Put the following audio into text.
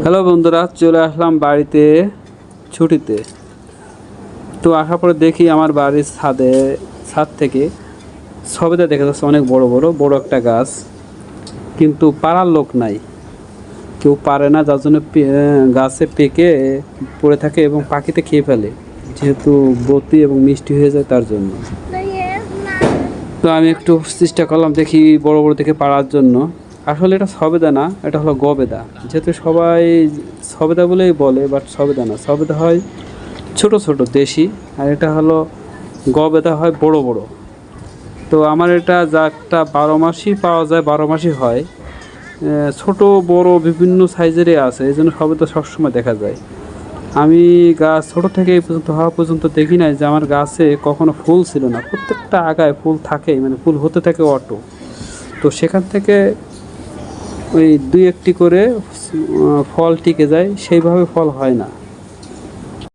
Hello বন্ধুরা, চলে আসলাম বাড়িতে ছুটিতে। তো আসার পরে দেখি আমার বাড়ির ছাদ থেকে সবেদা দেখা যাচ্ছে, অনেক বড় বড় বড় একটা গাছ, কিন্তু পাড়ার লোক নাই, কেউ পারে না, যার জন্য গাছে পেকে পড়ে থাকে এবং পাখিতে খেয়ে ফেলে, যেহেতু বতি এবং মিষ্টি হয়ে যায় তার জন্য। তো আমি একটু চেষ্টা করলাম দেখি বড় বড় থেকে পাড়ার জন্য। আসলে এটা সবেদা না, এটা হলো গবেদা। যেহেতু সবাই সবেদা বলেই বলে, বাট সবেদা না, সবেদা হয় ছোট ছোট দেশি, আর এটা হলো গবেদা, হয় বড় বড়। তো আমার এটা জাতটা 12 মাসই পাওয়া যায়, 12 মাসই হয়। ছোট বড় বিভিন্ন সাইজেরই আছে, এই জন্য সবেদা সবসময় দেখা যায়। আমি গাছ ছোট থেকে এই পর্যন্ত হওয়া পর্যন্ত দেখি নাই যে আমার গাছে কখনো ফুল ছিল না। প্রত্যেকটা আগায় ফুল থাকেই, মানে ফুল হতে থাকে অটো। তো সেখান থেকে ওই দুই একটি করে ফল টিকে যায়, সেইভাবে ফল হয় না।